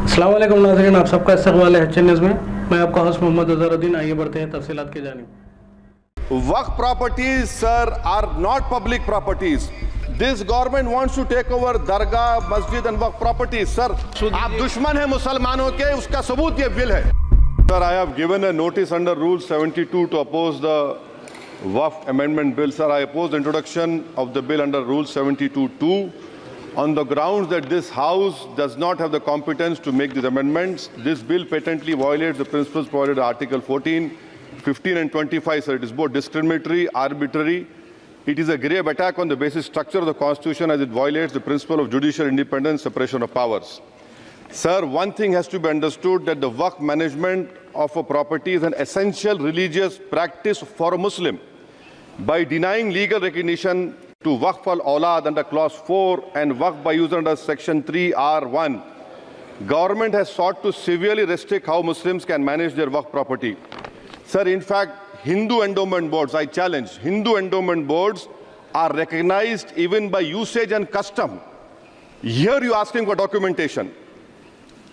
अस्सलाम वालेकुम नाज़रीन, आप सबका इस्तक़बाल है एच न्यूज़ में। मैं आपका होस्ट मोहम्मद अज़हरुद्दीन। आइए बढ़ते हैं तफसीलात की जानिब। Waqf properties, sir, are not public properties. This government wants to take over दरगाह, मस्जिद and waqf properties, sir. आप दुश्मन हैं मुसलमानों के, उसका सबूत ये बिल है। Sir, I have given a notice under Rule 72 to oppose the Waqf Amendment Bill. Sir, I oppose the introduction of the bill under Rule 72(2) on the grounds that this House does not have the competence to make these amendments. This bill patently violates the principles provided in Article 14, 15 and 25, sir. It is both discriminatory, arbitrary. It is a grave attack on the basic structure of the Constitution as it violates the principle of judicial independence, separation of powers. Sir, one thing has to be understood, that the Waqf management of a property is an essential religious practice for a Muslim. By denying legal recognition to Waqf al-Awlad under Clause 4 and Waqf by user under Section 3(r)(1), government has sought to severely restrict how Muslims can manage their Waqf property. Sir, in fact, Hindu endowment boards, I challenge, Hindu endowment boards are recognized even by usage and custom. Here you are asking for documentation.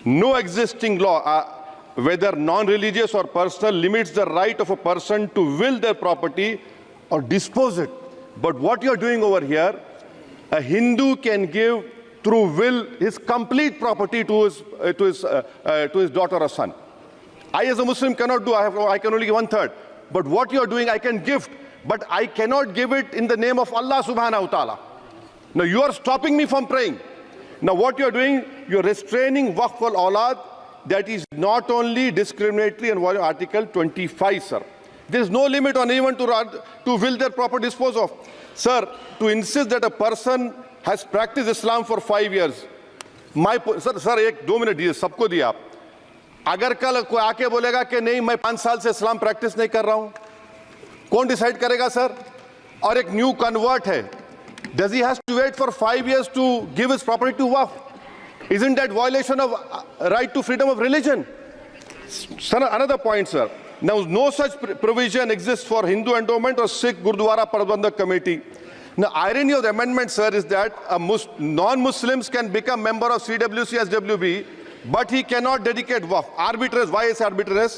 No existing law, whether non-religious or personal, limits the right of a person to will their property or dispose it. But what you are doing over here, a Hindu can give through will his complete property to his daughter or son. I as a Muslim cannot do, I can only give 1/3. But what you are doing, I can gift, but I cannot give it in the name of Allah subhanahu wa ta'ala. Now you are stopping me from praying. Now what you are doing, you are restraining Waqf al-Awlad. That is not only discriminatory and violating Article 25, sir. There is no limit on anyone to will their property dispose of. Sir, to insist that a person has practiced Islam for 5 years. Sir, एक 2 minute दिए, सबको दिया आप। अगर कल कोई आके बोलेगा कि नहीं मैं 5 साल से इस्लाम प्रैक्टिस नहीं कर रहा हूं, कौन डिसाइड करेगा सर? और एक न्यू कन्वर्ट है, does he has to wait for 5 years to give his property to Waqf? Isn't that violation of right to freedom of religion? Sir, another point, sir. Now, no such provision exists for Hindu endowment or Sikh Gurdwara Prabandhak Committee. Now, irony of the amendment, sir, is that non-Muslims can become member of CWC, SWB, but he cannot dedicate Waqf. Arbitrary. Why is arbitrary?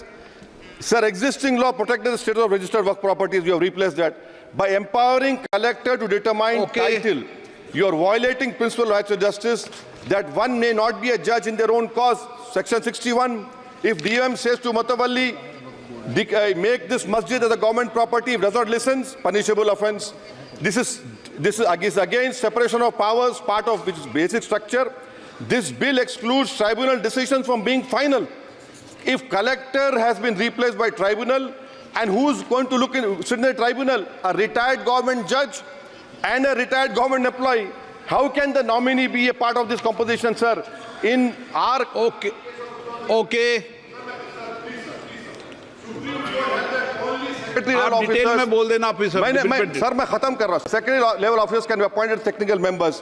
Sir, existing law protected the status of registered Waqf properties. You have replaced that. By empowering collector to determine title, you are violating principle of rights of justice, that one may not be a judge in their own cause. Section 61. If DOM says to Matawalli, make this masjid as a government property, if does not listen, punishable offense. This is against separation of powers, part of which is basic structure. This bill excludes tribunal decisions from being final. If collector has been replaced by tribunal, and who's going to sit in the tribunal? A retired government judge and a retired government employee. How can the nominee be a part of this composition, sir? In our okay आप detail में बोल देना officer. Sir मैं खत्म कर रहा हूं। Secretary level officers can be appointed technical members.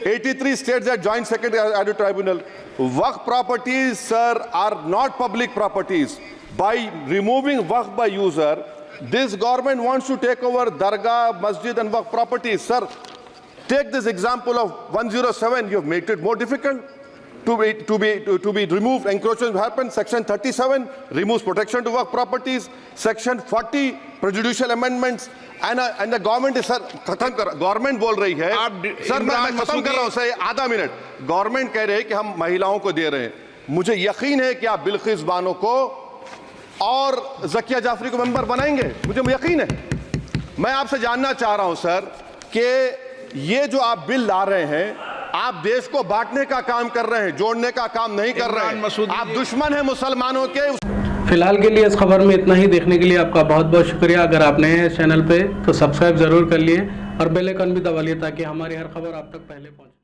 83 states that joint secretary at the tribunal. Waqf properties, sir, are not public properties. By removing Waqf by user, this government wants to take over dargah, masjid and Waqf properties. Sir, take this example of 107. You have made it more difficult to be removed. Encroachment happen. Section 37 removes protection to Waqf properties. Section 40 prejudicial amendments. And the government is, sir, government बोल रही है, sir मैं खत्म कर रहा हूं sir, आधा minute. Government कह रहे हैं कि हम महिलाओं को दे रहे हैं। मुझे यकीन है कि आप बिल्किस बानो को और ज़किया जाफरी को मेंबर बनाएंगे, मुझे यकीन है। मैं आपसे जानना चाह रहा हूं सर कि ये जो आप बिल ला रहे हैं, आप देश को बांटने का काम कर रहे हैं, जोड़ने का काम नहीं कर रहे हैं। आप दुश्मन हैं मुसलमानों के। फिलहाल के लिए इस खबर में इतना ही। देखने के लिए आपका बहुत बहुत शुक्रिया। अगर आप नए हैं चैनल पे तो सब्सक्राइब जरूर कर लिए और बेल आइकन भी दबा लिए ताकि हमारी हर खबर आप तक पहले पहुंचे।